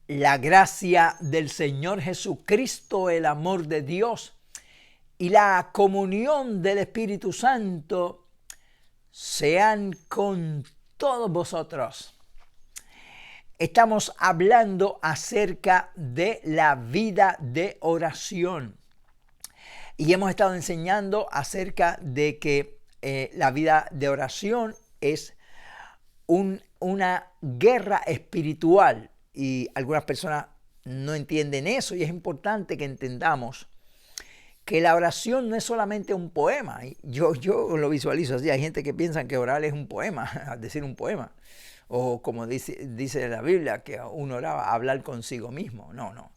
La gracia del Señor Jesucristo, el amor de Dios y la comunión del Espíritu Santo sean con todos vosotros. Estamos hablando acerca de la vida de oración y hemos estado enseñando acerca de que la vida de oración es una guerra espiritual. Y algunas personas no entienden eso, y es importante que entendamos que la oración no es solamente un poema. Yo lo visualizo así. Hay gente que piensa que orar es un poema, decir un poema. O como dice la Biblia, que uno oraba, hablar consigo mismo. No.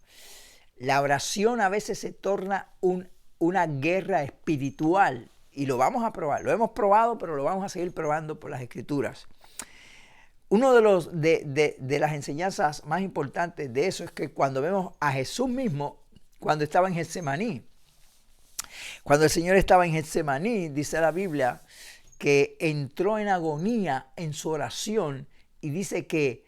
La oración a veces se torna una guerra espiritual. Y lo vamos a probar. Lo hemos probado, pero lo vamos a seguir probando por las Escrituras. Uno de las enseñanzas más importantes de eso es que cuando vemos a Jesús mismo, cuando estaba en Getsemaní, cuando el Señor estaba en Getsemaní, dice la Biblia, que entró en agonía en su oración y dice que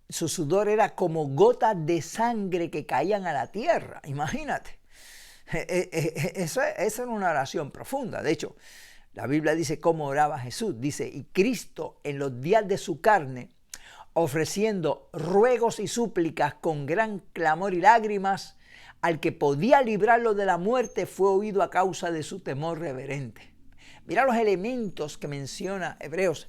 su sudor era como gotas de sangre que caían a la tierra. Imagínate, eso era una oración profunda. De hecho, la Biblia dice cómo oraba Jesús. Dice, y Cristo en los días de su carne, ofreciendo ruegos y súplicas con gran clamor y lágrimas, al que podía librarlo de la muerte, fue oído a causa de su temor reverente. Mira los elementos que menciona Hebreos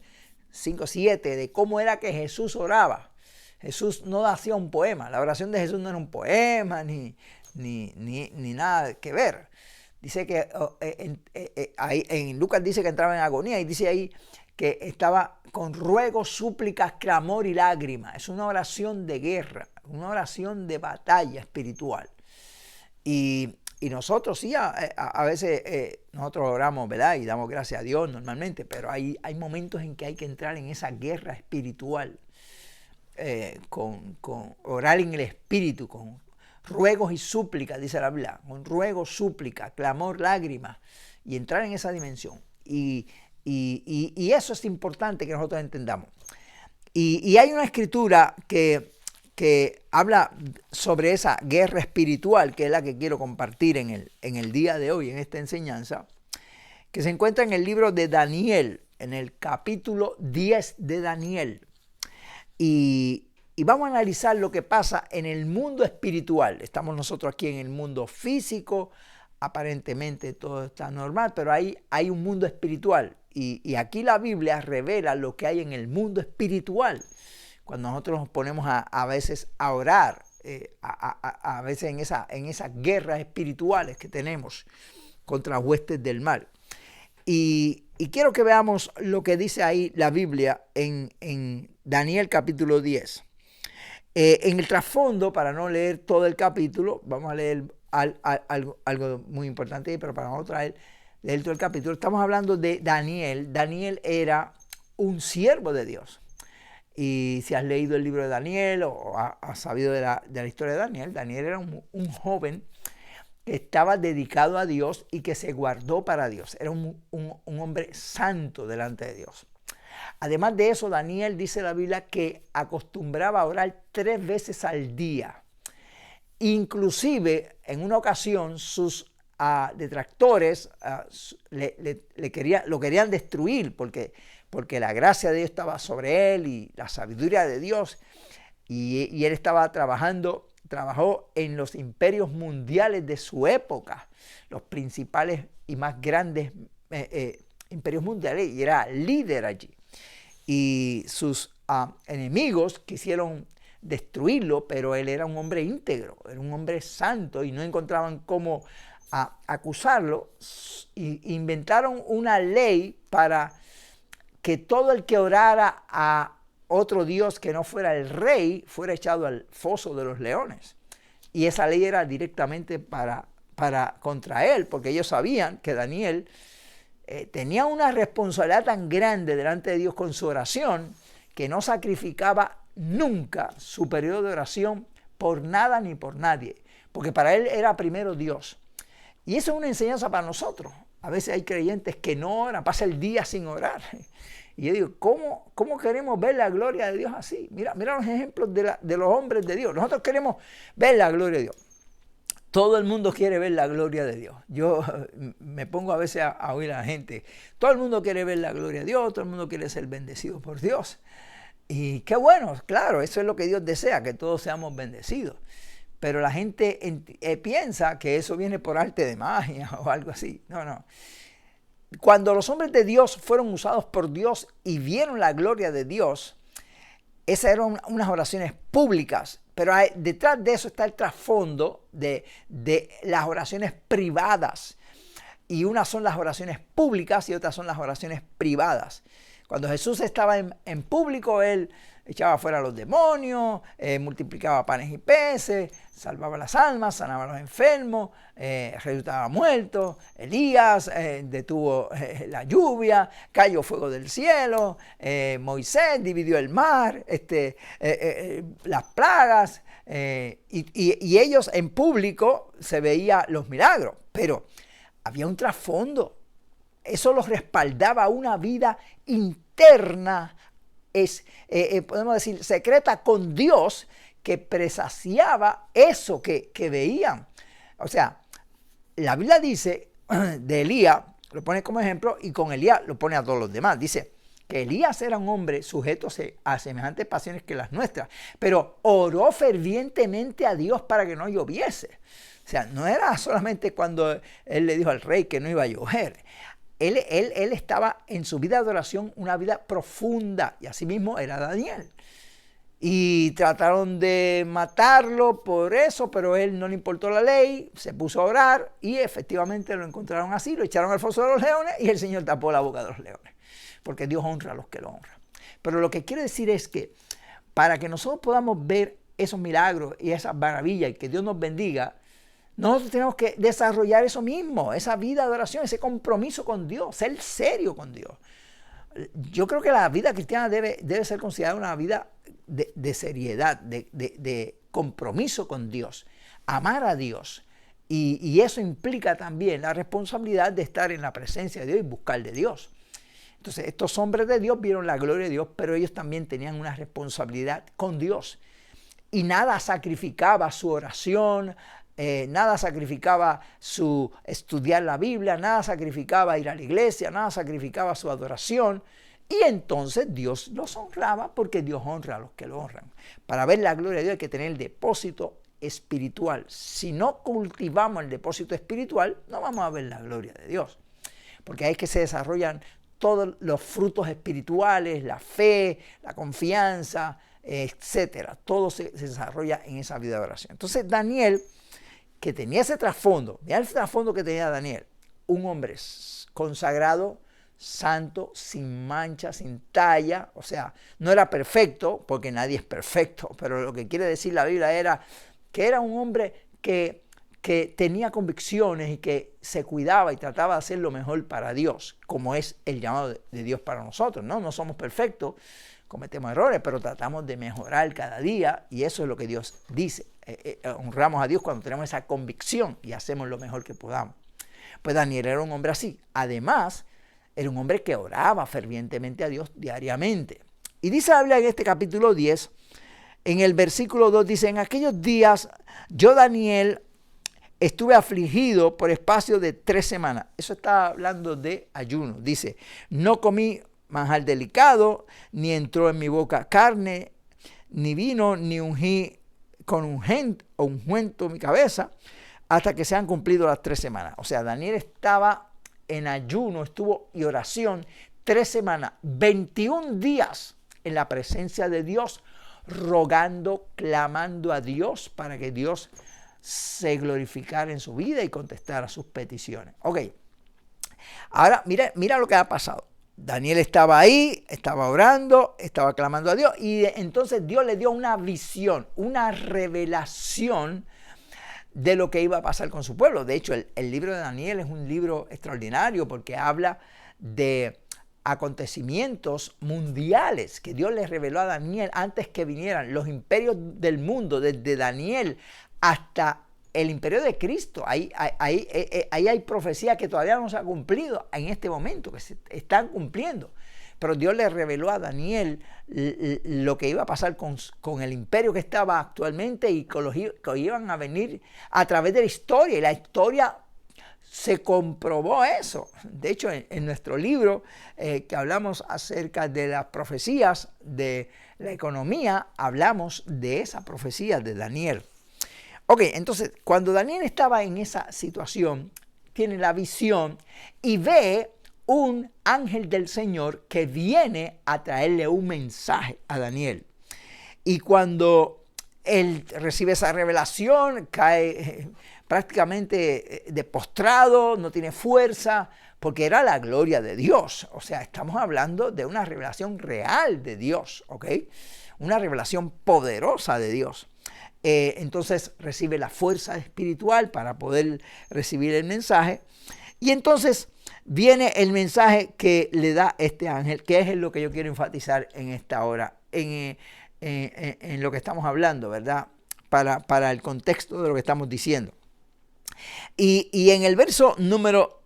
5:7 de cómo era que Jesús oraba. Jesús no hacía un poema. La oración de Jesús no era un poema ni nada que ver. Dice que en Lucas dice que entraba en agonía y dice ahí que estaba con ruegos, súplicas, clamor y lágrimas. Es una oración de guerra, una oración de batalla espiritual. Y nosotros sí, a veces nosotros oramos, ¿verdad? Y damos gracias a Dios normalmente, pero hay momentos en que hay que entrar en esa guerra espiritual, con orar en el espíritu, con ruegos y súplicas, dice la Biblia, con ruegos, súplicas, clamor, lágrimas, y entrar en esa dimensión. Y eso es importante que nosotros entendamos. Y hay una escritura que habla sobre esa guerra espiritual, que es la que quiero compartir en el día de hoy, en esta enseñanza, que se encuentra en el libro de Daniel, en el capítulo 10 de Daniel. Y vamos a analizar lo que pasa en el mundo espiritual. Estamos nosotros aquí en el mundo físico, aparentemente todo está normal, pero hay un mundo espiritual. Y aquí la Biblia revela lo que hay en el mundo espiritual. Cuando nosotros nos ponemos a veces a orar, a veces en esas guerras espirituales que tenemos contra huestes del mal. Y quiero que veamos lo que dice ahí la Biblia en Daniel capítulo 10. En el trasfondo, para no leer todo el capítulo, vamos a leer algo muy importante, pero para no leer todo el capítulo, estamos hablando de Daniel. Daniel era un siervo de Dios. Y si has leído el libro de Daniel o has sabido de la historia de Daniel, Daniel era un joven que estaba dedicado a Dios y que se guardó para Dios. Era un hombre santo delante de Dios. Además de eso, Daniel, dice la Biblia, que acostumbraba a orar 3 veces al día. Inclusive, en una ocasión, sus detractores lo querían destruir porque la gracia de Dios estaba sobre él y la sabiduría de Dios. Y él trabajó en los imperios mundiales de su época, los principales y más grandes imperios mundiales, y era líder allí. Y sus enemigos quisieron destruirlo, pero él era un hombre íntegro, era un hombre santo, y no encontraban cómo acusarlo. Y inventaron una ley para que todo el que orara a otro Dios que no fuera el rey fuera echado al foso de los leones. Y esa ley era directamente contra él, porque ellos sabían que Daniel tenía una responsabilidad tan grande delante de Dios con su oración, que no sacrificaba nunca su periodo de oración por nada ni por nadie, porque para él era primero Dios. Y eso es una enseñanza para nosotros. A veces hay creyentes que no oran, pasa el día sin orar. Y yo digo, ¿cómo queremos ver la gloria de Dios así? Mira los ejemplos de los hombres de Dios. Nosotros queremos ver la gloria de Dios. Todo el mundo quiere ver la gloria de Dios. Yo me pongo a veces a oír a la gente. Todo el mundo quiere ver la gloria de Dios, todo el mundo quiere ser bendecido por Dios. Y qué bueno, claro, eso es lo que Dios desea, que todos seamos bendecidos. Pero la gente piensa que eso viene por arte de magia o algo así. No. Cuando los hombres de Dios fueron usados por Dios y vieron la gloria de Dios, esas eran unas oraciones públicas, pero detrás de eso está el trasfondo de las oraciones privadas. Y unas son las oraciones públicas y otras son las oraciones privadas. Cuando Jesús estaba en público, Él echaba fuera a los demonios, multiplicaba panes y peces, salvaba las almas, sanaba a los enfermos, resucitaba muertos. Elías detuvo la lluvia, cayó fuego del cielo, Moisés dividió el mar, las plagas, y ellos en público se veían los milagros, pero había un trasfondo. Eso los respaldaba una vida interna, podemos decir, secreta con Dios, que presagiaba eso que veían. O sea, la Biblia dice de Elías, lo pone como ejemplo, y con Elías lo pone a todos los demás. Dice que Elías era un hombre sujeto a semejantes pasiones que las nuestras, pero oró fervientemente a Dios para que no lloviese. O sea, no era solamente cuando él le dijo al rey que no iba a llover. Él estaba en su vida de oración, una vida profunda, y así mismo era Daniel. Y trataron de matarlo por eso, pero él no le importó la ley, se puso a orar y efectivamente lo encontraron así, lo echaron al foso de los leones y el Señor tapó la boca de los leones, porque Dios honra a los que lo honran. Pero lo que quiero decir es que para que nosotros podamos ver esos milagros y esas maravillas y que Dios nos bendiga, nosotros tenemos que desarrollar eso mismo, esa vida de oración, ese compromiso con Dios, ser serio con Dios. Yo creo que la vida cristiana debe ser considerada una vida de seriedad, de compromiso con Dios, amar a Dios. Y eso implica también la responsabilidad de estar en la presencia de Dios y buscar de Dios. Entonces, estos hombres de Dios vieron la gloria de Dios, pero ellos también tenían una responsabilidad con Dios. Y nada sacrificaba su oración, nada sacrificaba su estudiar la Biblia, nada sacrificaba ir a la iglesia, nada sacrificaba su adoración. Y entonces Dios los honraba, porque Dios honra a los que lo honran. Para ver la gloria de Dios hay que tener el depósito espiritual. Si no cultivamos el depósito espiritual, no vamos a ver la gloria de Dios. Porque ahí es que se desarrollan todos los frutos espirituales, la fe, la confianza, etcétera. Todo se desarrolla en esa vida de oración. Entonces Daniel, que tenía ese trasfondo, mira el trasfondo que tenía Daniel, un hombre consagrado, santo, sin mancha, sin talla, o sea, no era perfecto, porque nadie es perfecto, pero lo que quiere decir la Biblia era que era un hombre que tenía convicciones y que se cuidaba y trataba de hacer lo mejor para Dios, como es el llamado de Dios para nosotros, ¿no? No somos perfectos, cometemos errores, pero tratamos de mejorar cada día, y eso es lo que Dios dice. Honramos a Dios cuando tenemos esa convicción y hacemos lo mejor que podamos. Pues Daniel era un hombre así. Además, era un hombre que oraba fervientemente a Dios diariamente. Y dice la Biblia en este capítulo 10, en el versículo 2, dice: en aquellos días yo, Daniel, estuve afligido por espacio de 3 semanas. Eso está hablando de ayuno. Dice: no comí manjar delicado, ni entró en mi boca carne, ni vino, ni ungí con ungüento mi cabeza, hasta que se han cumplido las 3 semanas. O sea, Daniel estaba en ayuno, estuvo y oración 3 semanas, 21 días en la presencia de Dios, rogando, clamando a Dios para que Dios se glorificara en su vida y contestara sus peticiones. Ok, ahora mira lo que ha pasado. Daniel estaba ahí, estaba orando, estaba clamando a Dios, y entonces Dios le dio una visión, una revelación de lo que iba a pasar con su pueblo. De hecho, el libro de Daniel es un libro extraordinario porque habla de acontecimientos mundiales que Dios le reveló a Daniel antes que vinieran los imperios del mundo, desde Daniel hasta el imperio de Cristo. Ahí hay profecías que todavía no se han cumplido en este momento, que se están cumpliendo. pero Dios le reveló a Daniel lo que iba a pasar con el imperio que estaba actualmente y con los que iban a venir a través de la historia. Y la historia se comprobó eso. De hecho, en nuestro libro que hablamos acerca de las profecías de la economía, hablamos de esa profecía de Daniel. Ok, entonces, cuando Daniel estaba en esa situación, tiene la visión y ve un ángel del Señor que viene a traerle un mensaje a Daniel. Y cuando él recibe esa revelación, cae prácticamente de postrado, no tiene fuerza, porque era la gloria de Dios. O sea, estamos hablando de una revelación real de Dios, ¿ok? Una revelación poderosa de Dios. Entonces recibe la fuerza espiritual para poder recibir el mensaje. Y entonces viene el mensaje que le da este ángel, que es lo que yo quiero enfatizar en esta hora, en lo que estamos hablando, ¿verdad? Para el contexto de lo que estamos diciendo. Y en el verso número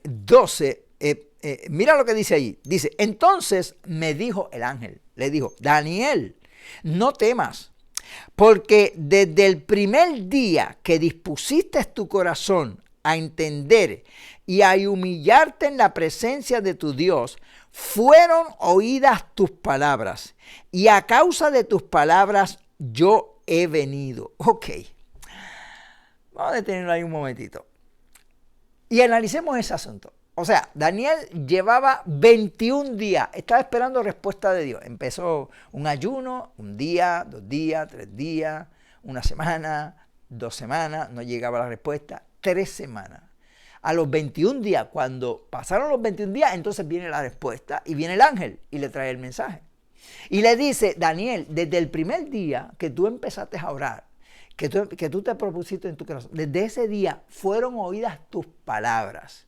12, mira lo que dice allí. Dice, entonces me dijo el ángel, le dijo, Daniel, no temas, porque desde el primer día que dispusiste tu corazón a entender y a humillarte en la presencia de tu Dios, fueron oídas tus palabras, y a causa de tus palabras yo he venido. Ok, vamos a detenerlo ahí un momentito y analicemos ese asunto. O sea, Daniel llevaba 21 días, estaba esperando respuesta de Dios. Empezó un ayuno, un día, 2 días, 3 días, una semana, 2 semanas, no llegaba la respuesta, 3 semanas. A los 21 días, cuando pasaron los 21 días, entonces viene la respuesta y viene el ángel y le trae el mensaje. Y le dice, Daniel, desde el primer día que tú empezaste a orar, que tú te propusiste en tu corazón, desde ese día fueron oídas tus palabras.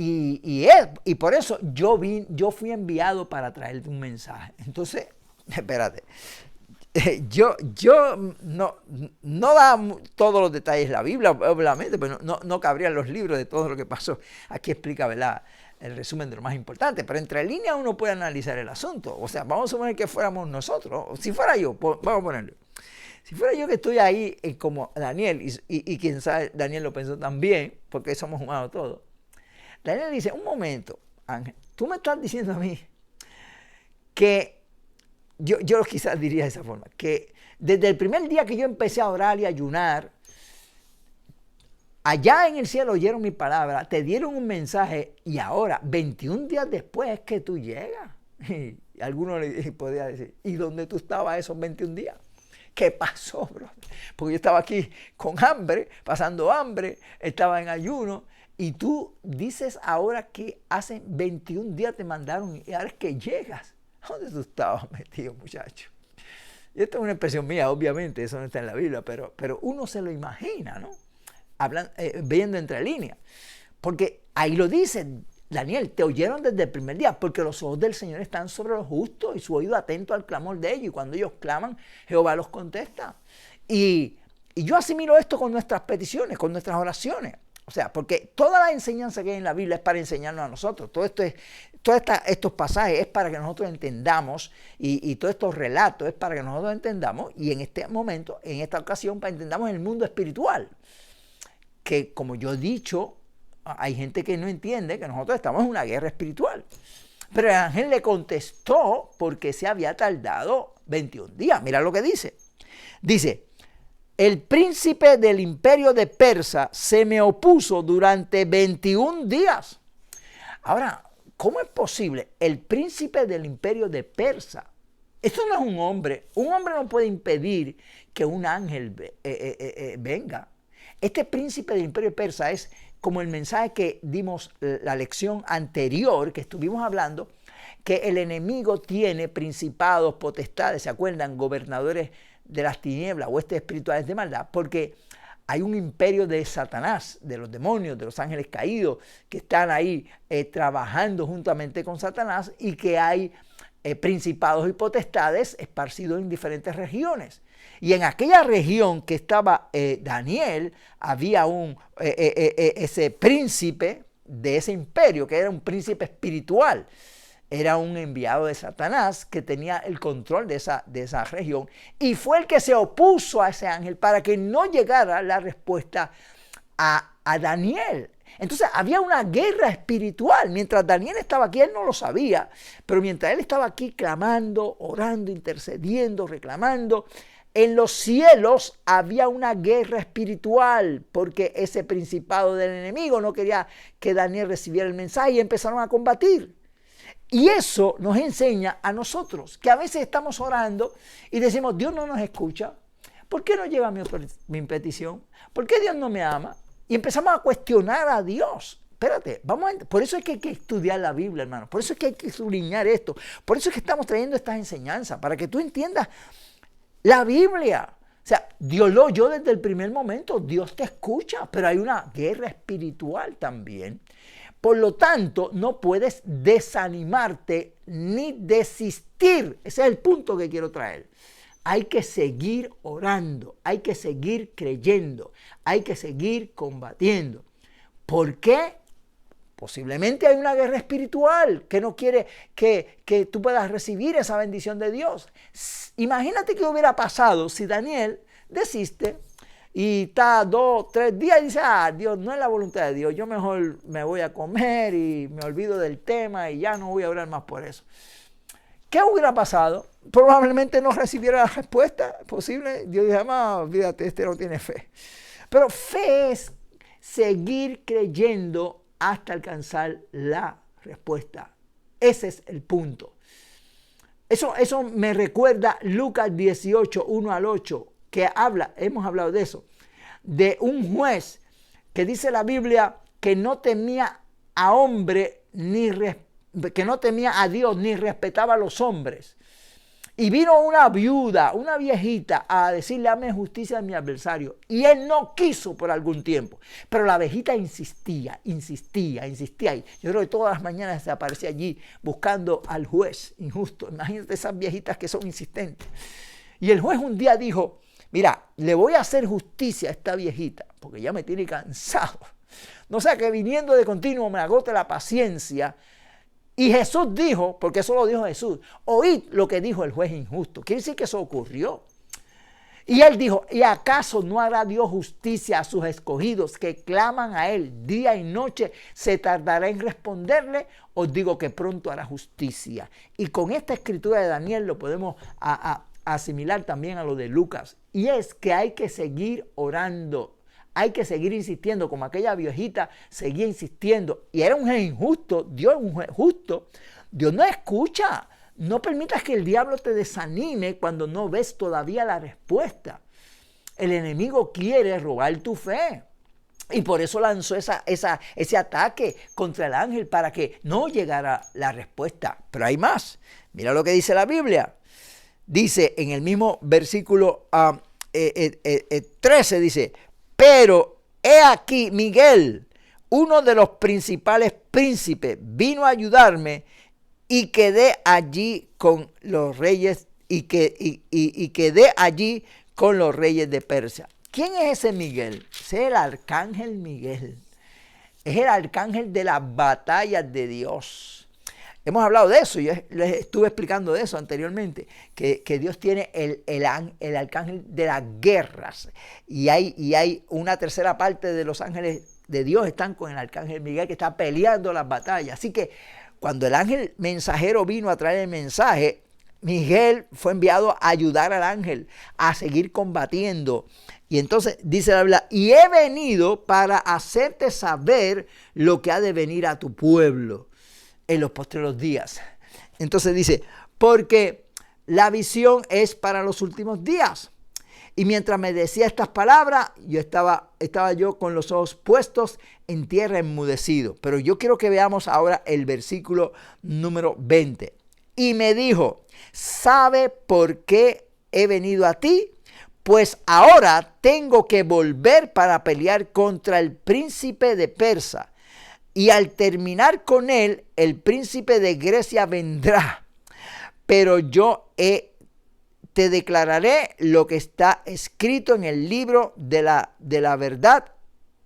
Y por eso yo fui enviado para traerte un mensaje. Entonces, espérate, yo no da todos los detalles la Biblia, obviamente, pero no cabrían los libros de todo lo que pasó. Aquí explica, ¿verdad?, el resumen de lo más importante, pero entre líneas uno puede analizar el asunto. O sea, vamos a suponer que fuéramos nosotros, si fuera yo, vamos a ponerlo. Si fuera yo que estoy ahí como Daniel, y quien sabe, Daniel lo pensó también, porque somos humanos todos. Daniel dice, un momento, Ángel, tú me estás diciendo a mí que, yo quizás diría de esa forma, que desde el primer día que yo empecé a orar y a ayunar, allá en el cielo oyeron mi palabra, te dieron un mensaje y ahora, 21 días después es que tú llegas. Y alguno le podría decir, ¿y dónde tú estabas esos 21 días? ¿Qué pasó, bro? Porque yo estaba aquí con hambre, pasando hambre, estaba en ayuno. Y tú dices ahora que hace 21 días te mandaron y ahora es que llegas. ¿Dónde tú estabas metido, muchacho? Y esto es una expresión mía, obviamente, eso no está en la Biblia, pero uno se lo imagina, ¿no? Viendo entre líneas. Porque ahí lo dice, Daniel, te oyeron desde el primer día, porque los ojos del Señor están sobre los justos y su oído atento al clamor de ellos. Y cuando ellos claman, Jehová los contesta. Y yo asimilo esto con nuestras peticiones, con nuestras oraciones. O sea, porque toda la enseñanza que hay en la Biblia es para enseñarnos a nosotros. Todos estos pasajes es para que nosotros entendamos y todos estos relatos es para que nosotros entendamos y en este momento, en esta ocasión, para que entendamos el mundo espiritual. Que como yo he dicho, hay gente que no entiende que nosotros estamos en una guerra espiritual. Pero el ángel le contestó porque se había tardado 21 días. Mira lo que dice. Dice, el príncipe del imperio de Persa se me opuso durante 21 días. Ahora, ¿cómo es posible? El príncipe del imperio de Persa. Esto no es un hombre. Un hombre no puede impedir que un ángel venga. Este príncipe del imperio persa es como el mensaje que dimos la lección anterior, que estuvimos hablando, que el enemigo tiene principados, potestades, ¿se acuerdan? Gobernadores de las tinieblas, huestes espirituales de maldad, porque hay un imperio de Satanás, de los demonios, de los ángeles caídos, que están ahí trabajando juntamente con Satanás y que hay principados y potestades esparcidos en diferentes regiones. Y en aquella región que estaba Daniel, había ese príncipe de ese imperio, que era un príncipe espiritual. era un enviado de Satanás que tenía el control de esa región y fue el que se opuso a ese ángel para que no llegara la respuesta a Daniel. Entonces había una guerra espiritual. Mientras Daniel estaba aquí, él no lo sabía, pero mientras él estaba aquí clamando, orando, intercediendo, reclamando, en los cielos había una guerra espiritual porque ese principado del enemigo no quería que Daniel recibiera el mensaje y empezaron a combatir. Y eso nos enseña a nosotros que a veces estamos orando y decimos, Dios no nos escucha. ¿Por qué no llega mi petición? ¿Por qué Dios no me ama? Y empezamos a cuestionar a Dios. Espérate, por eso es que hay que estudiar la Biblia, hermano. Por eso es que hay que sublinear esto. Por eso es que estamos trayendo estas enseñanzas, para que tú entiendas la Biblia. O sea, Dios lo oyó desde el primer momento. Dios te escucha, pero hay una guerra espiritual también. Por lo tanto, no puedes desanimarte ni desistir. Ese es el punto que quiero traer. Hay que seguir orando, hay que seguir creyendo, hay que seguir combatiendo. ¿Por qué? Posiblemente hay una guerra espiritual que no quiere que tú puedas recibir esa bendición de Dios. Imagínate qué hubiera pasado si Daniel desiste y está 2, 3 días y dice, Dios, no es la voluntad de Dios, yo mejor me voy a comer y me olvido del tema y ya no voy a orar más por eso. ¿Qué hubiera pasado? Probablemente no recibiera la respuesta. Posible. Dios dice, olvídate, este no tiene fe. Pero fe es seguir creyendo hasta alcanzar la respuesta. Ese es el punto. Eso me recuerda Lucas 18, 1 al 8, que hemos hablado de eso, de un juez que dice la Biblia que no temía a hombre que no temía a Dios ni respetaba a los hombres. Y vino una viuda, una viejita, a decirle, hazme justicia a mi adversario. Y él no quiso por algún tiempo. Pero la viejita insistía. Y yo creo que todas las mañanas se aparecía allí buscando al juez injusto. Imagínate esas viejitas que son insistentes. Y el juez un día dijo, mira, le voy a hacer justicia a esta viejita, porque ya me tiene cansado. No sea que viniendo de continuo me agote la paciencia. Y Jesús dijo, porque eso lo dijo Jesús, oíd lo que dijo el juez injusto. Quiere decir que eso ocurrió. Y él dijo, ¿y acaso no hará Dios justicia a sus escogidos que claman a él día y noche? ¿Se tardará en responderle? Os digo que pronto hará justicia. Y con esta escritura de Daniel lo podemos asimilar también a lo de Lucas. Y es que hay que seguir orando. Hay que seguir insistiendo, como aquella viejita seguía insistiendo. Y era un juez injusto, Dios es un juez justo. Dios no escucha. No permitas que el diablo te desanime cuando no ves todavía la respuesta. El enemigo quiere robar tu fe. Y por eso lanzó ese ataque contra el ángel para que no llegara la respuesta. Pero hay más. Mira lo que dice la Biblia. Dice en el mismo versículo 13, dice, pero he aquí Miguel, uno de los principales príncipes, vino a ayudarme y quedé allí con los reyes quedé allí con los reyes de Persia. ¿Quién es ese Miguel? Ese es el arcángel Miguel. Es el arcángel de las batallas de Dios. Hemos hablado de eso, yo les estuve explicando de eso anteriormente, que Dios tiene el arcángel de las guerras. Y hay una tercera parte de los ángeles de Dios están con el arcángel Miguel que está peleando las batallas. Así que cuando el ángel mensajero vino a traer el mensaje, Miguel fue enviado a ayudar al ángel a seguir combatiendo. Y entonces dice la Biblia, y he venido para hacerte saber lo que ha de venir a tu pueblo en los postreros días. Entonces dice, porque la visión es para los últimos días. Y mientras me decía estas palabras, yo estaba yo con los ojos puestos en tierra enmudecido. Pero yo quiero que veamos ahora el versículo número 20. Y me dijo, ¿sabe por qué he venido a ti? Pues ahora tengo que volver para pelear contra el príncipe de Persia. Y al terminar con él, el príncipe de Grecia vendrá. Pero yo te declararé lo que está escrito en el libro de la verdad.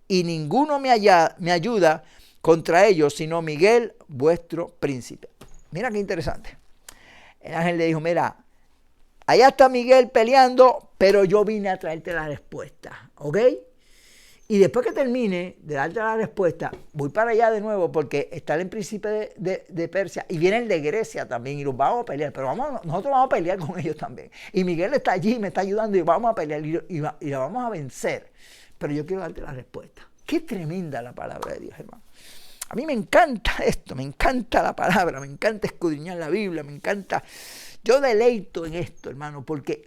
Y ninguno me ayuda contra ellos, sino Miguel, vuestro príncipe. Mira qué interesante. El ángel le dijo, mira, allá está Miguel peleando, pero yo vine a traerte la respuesta, ¿ok? Y después que termine de darte la respuesta, voy para allá de nuevo porque está el príncipe de Persia y viene el de Grecia también y los vamos a pelear, pero nosotros vamos a pelear con ellos también. Y Miguel está allí, me está ayudando y vamos a pelear y la vamos a vencer. Pero yo quiero darte la respuesta. Qué tremenda la palabra de Dios, hermano. A mí me encanta esto, me encanta la palabra, me encanta escudriñar la Biblia, me encanta. Yo deleito en esto, hermano, porque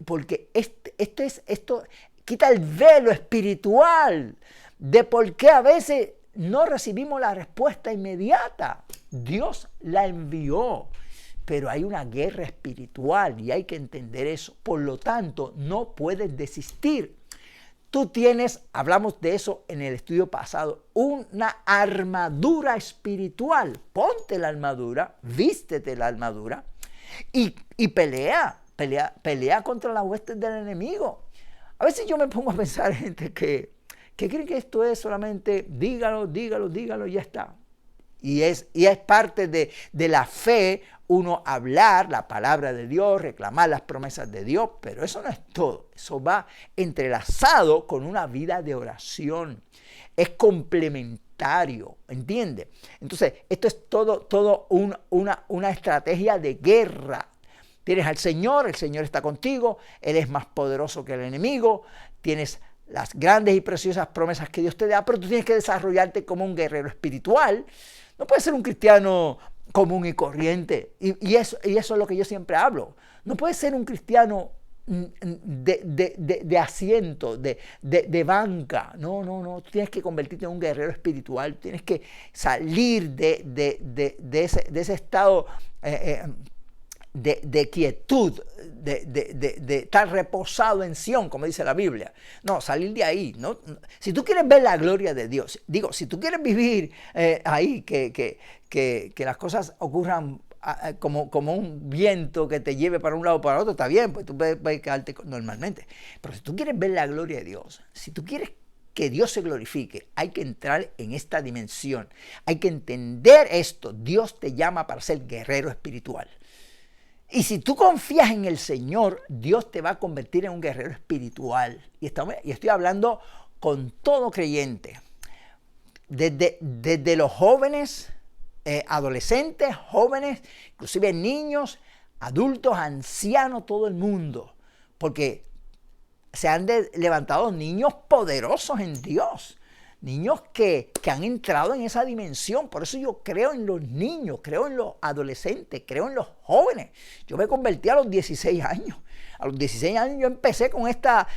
esto quita el velo espiritual de por qué a veces no recibimos la respuesta inmediata. Dios la envió, pero hay una guerra espiritual y hay que entender eso. Por lo tanto, no puedes desistir. Tú tienes, hablamos de eso en el estudio pasado, una armadura espiritual. Ponte la armadura, vístete la armadura y pelea contra las huestes del enemigo. A veces yo me pongo a pensar gente que creen que esto es solamente dígalo y ya está. Y es parte de la fe uno hablar la palabra de Dios, reclamar las promesas de Dios, pero eso no es todo. Eso va entrelazado con una vida de oración. Es complementario, ¿entiendes? Entonces, esto es todo una estrategia de guerra. Tienes al Señor, el Señor está contigo, Él es más poderoso que el enemigo, tienes las grandes y preciosas promesas que Dios te da, pero tú tienes que desarrollarte como un guerrero espiritual. No puedes ser un cristiano común y corriente, y eso es lo que yo siempre hablo. No puedes ser un cristiano de asiento, de banca. No, tú tienes que convertirte en un guerrero espiritual, tienes que salir de ese estado de quietud, de estar reposado en Sión, como dice la Biblia. No, salir de ahí. ¿No? Si tú quieres ver la gloria de Dios, si tú quieres vivir ahí, que las cosas ocurran como un viento que te lleve para un lado o para otro, está bien, pues tú puedes quedarte normalmente. Pero si tú quieres ver la gloria de Dios, si tú quieres que Dios se glorifique, hay que entrar en esta dimensión. Hay que entender esto. Dios te llama para ser guerrero espiritual. Y si tú confías en el Señor, Dios te va a convertir en un guerrero espiritual. Y estoy hablando con todo creyente. Desde los jóvenes, adolescentes, jóvenes, inclusive niños, adultos, ancianos, todo el mundo. Porque se han levantado niños poderosos en Dios. Niños que han entrado en esa dimensión. Por eso yo creo en los niños, creo en los adolescentes, creo en los jóvenes. Yo me convertí a los 16 años. A los 16 años yo empecé con esta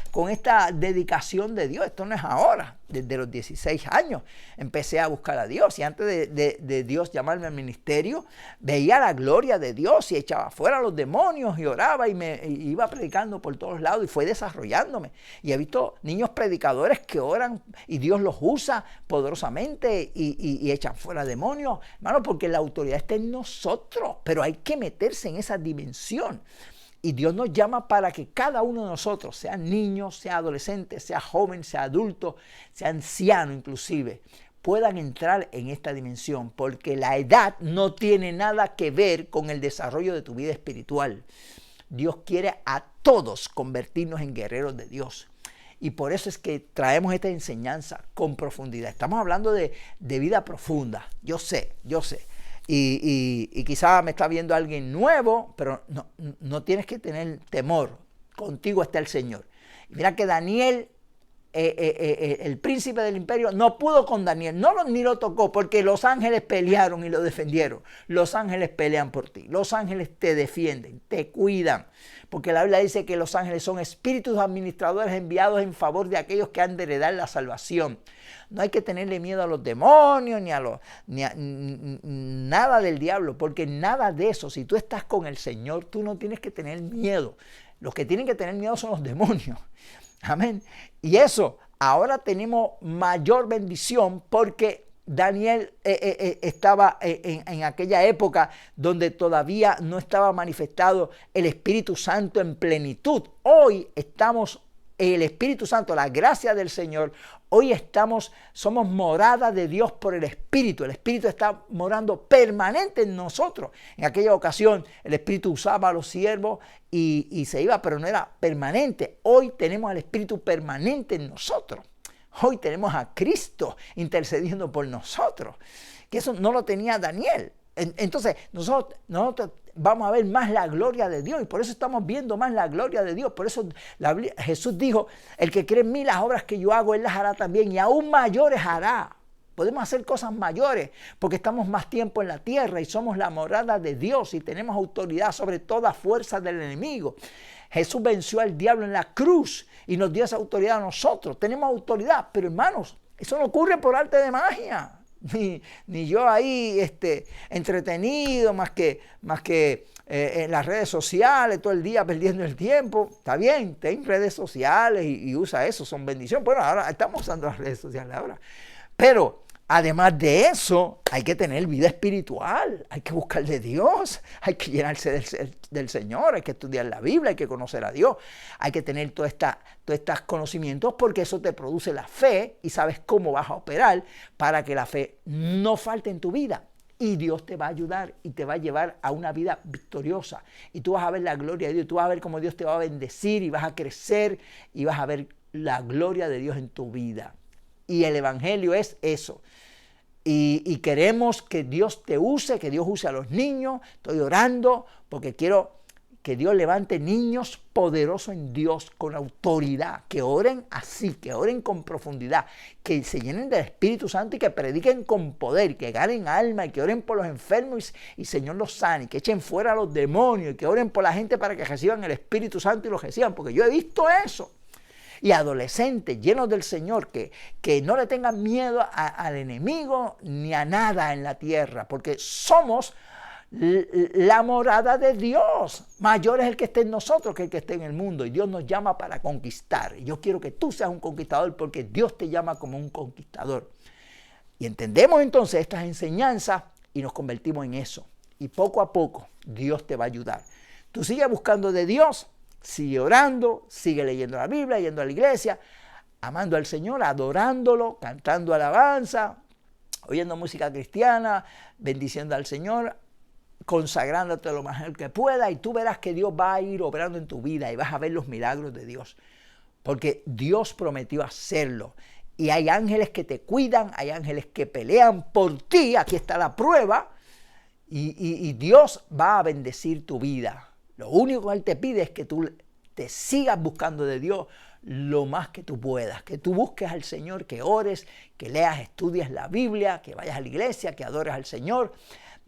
dedicación de Dios. Esto no es ahora. Desde los 16 años empecé a buscar a Dios. Y antes de Dios llamarme al ministerio, veía la gloria de Dios y echaba fuera a los demonios y oraba y iba predicando por todos lados y fue desarrollándome. Y he visto niños predicadores que oran y Dios los usa poderosamente y echan fuera demonios. Hermano, porque la autoridad está en nosotros, pero hay que meterse en esa dimensión. Y Dios nos llama para que cada uno de nosotros, sea niño, sea adolescente, sea joven, sea adulto, sea anciano inclusive, puedan entrar en esta dimensión, porque la edad no tiene nada que ver con el desarrollo de tu vida espiritual. Dios quiere a todos convertirnos en guerreros de Dios. Y por eso es que traemos esta enseñanza con profundidad. Estamos hablando de vida profunda, yo sé. Y quizá me está viendo alguien nuevo, pero no tienes que tener temor. Contigo está el Señor. Y mira que Daniel, el príncipe del imperio, no pudo con Daniel, ni lo tocó, porque los ángeles pelearon y lo defendieron. Los ángeles pelean por ti, los ángeles te defienden, te cuidan. Porque la Biblia dice que los ángeles son espíritus administradores enviados en favor de aquellos que han de heredar la salvación. No hay que tenerle miedo a los demonios ni a nada del diablo, porque nada de eso, si tú estás con el Señor, tú no tienes que tener miedo. Los que tienen que tener miedo son los demonios. Amén. Y eso, ahora tenemos mayor bendición porque Daniel estaba en aquella época donde todavía no estaba manifestado el Espíritu Santo en plenitud. Hoy estamos el Espíritu Santo, la gracia del Señor, hoy somos morada de Dios por el Espíritu. El Espíritu está morando permanente en nosotros. En aquella ocasión el Espíritu usaba a los siervos y se iba, pero no era permanente. Hoy tenemos al Espíritu permanente en nosotros. Hoy tenemos a Cristo intercediendo por nosotros, que eso no lo tenía Daniel. Entonces nosotros vamos a ver más la gloria de Dios y por eso estamos viendo más la gloria de Dios. Por eso Jesús dijo, el que cree en mí, las obras que yo hago, él las hará también y aún mayores hará. Podemos hacer cosas mayores porque estamos más tiempo en la tierra y somos la morada de Dios y tenemos autoridad sobre toda fuerza del enemigo. Jesús venció al diablo en la cruz y nos dio esa autoridad a nosotros. Tenemos autoridad, pero hermanos, eso no ocurre por arte de magia. Ni yo ahí entretenido más que en las redes sociales todo el día perdiendo el tiempo. Está bien, ten redes sociales y usa eso, son bendiciones. Bueno, ahora estamos usando las redes sociales ahora. Pero además de eso, hay que tener vida espiritual, hay que buscar de Dios, hay que llenarse del Señor, hay que estudiar la Biblia, hay que conocer a Dios, hay que tener todos estos conocimientos porque eso te produce la fe y sabes cómo vas a operar para que la fe no falte en tu vida. Y Dios te va a ayudar y te va a llevar a una vida victoriosa. Y tú vas a ver la gloria de Dios, tú vas a ver cómo Dios te va a bendecir y vas a crecer y vas a ver la gloria de Dios en tu vida. Y el Evangelio es eso. Y queremos que Dios te use, que Dios use a los niños. Estoy orando porque quiero que Dios levante niños poderosos en Dios con autoridad, que oren así, que oren con profundidad, que se llenen del Espíritu Santo y que prediquen con poder, que ganen alma y que oren por los enfermos y Señor los sane, que echen fuera a los demonios y que oren por la gente para que reciban el Espíritu Santo y los reciban, porque yo he visto eso. Y adolescentes llenos del Señor que no le tengan miedo al enemigo ni a nada en la tierra, porque somos la morada de Dios. Mayor es el que esté en nosotros que el que esté en el mundo y Dios nos llama para conquistar. Y yo quiero que tú seas un conquistador porque Dios te llama como un conquistador. Y entendemos entonces estas enseñanzas y nos convertimos en eso. Y poco a poco Dios te va a ayudar. Tú sigues buscando de Dios. Sigue orando, sigue leyendo la Biblia, yendo a la iglesia, amando al Señor, adorándolo, cantando alabanza, oyendo música cristiana, bendiciendo al Señor, consagrándote lo mejor que pueda y tú verás que Dios va a ir obrando en tu vida y vas a ver los milagros de Dios. Porque Dios prometió hacerlo. Y hay ángeles que te cuidan, hay ángeles que pelean por ti, aquí está la prueba, y Dios va a bendecir tu vida. Lo único que Él te pide es que tú te sigas buscando de Dios lo más que tú puedas, que tú busques al Señor, que ores, que leas, estudies la Biblia, que vayas a la iglesia, que adores al Señor,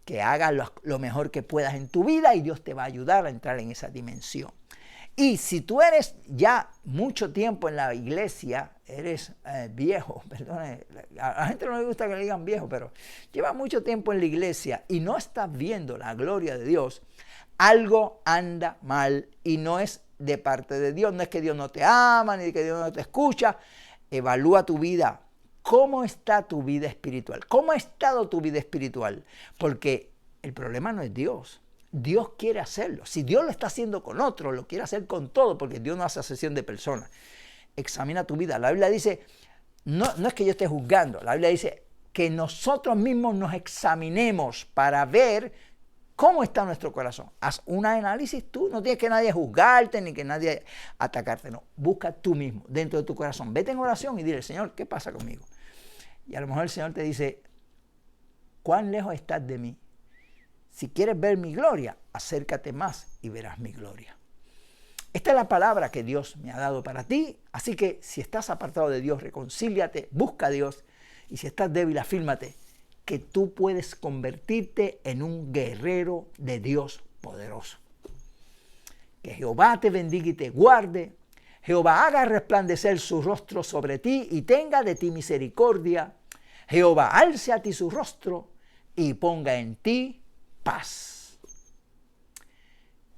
que hagas lo mejor que puedas en tu vida y Dios te va a ayudar a entrar en esa dimensión. Y si tú eres ya mucho tiempo en la iglesia, eres viejo, perdón, a la gente no le gusta que le digan viejo, pero llevas mucho tiempo en la iglesia y no estás viendo la gloria de Dios, algo anda mal y no es de parte de Dios. No es que Dios no te ama ni que Dios no te escucha. Evalúa tu vida. ¿Cómo está tu vida espiritual? ¿Cómo ha estado tu vida espiritual? Porque el problema no es Dios. Dios quiere hacerlo. Si Dios lo está haciendo con otro, lo quiere hacer con todo, porque Dios no hace acepción de personas. Examina tu vida. La Biblia dice, no es que yo esté juzgando. La Biblia dice que nosotros mismos nos examinemos para ver ¿cómo está nuestro corazón? Haz un análisis tú, no tienes que nadie juzgarte ni que nadie atacarte, no. Busca tú mismo, dentro de tu corazón. Vete en oración y dile, Señor, ¿qué pasa conmigo? Y a lo mejor el Señor te dice, ¿cuán lejos estás de mí? Si quieres ver mi gloria, acércate más y verás mi gloria. Esta es la palabra que Dios me ha dado para ti, así que si estás apartado de Dios, reconcíliate, busca a Dios, y si estás débil, afírmate que tú puedes convertirte en un guerrero de Dios poderoso. Que Jehová te bendiga y te guarde. Jehová haga resplandecer su rostro sobre ti y tenga de ti misericordia. Jehová alce a ti su rostro y ponga en ti paz.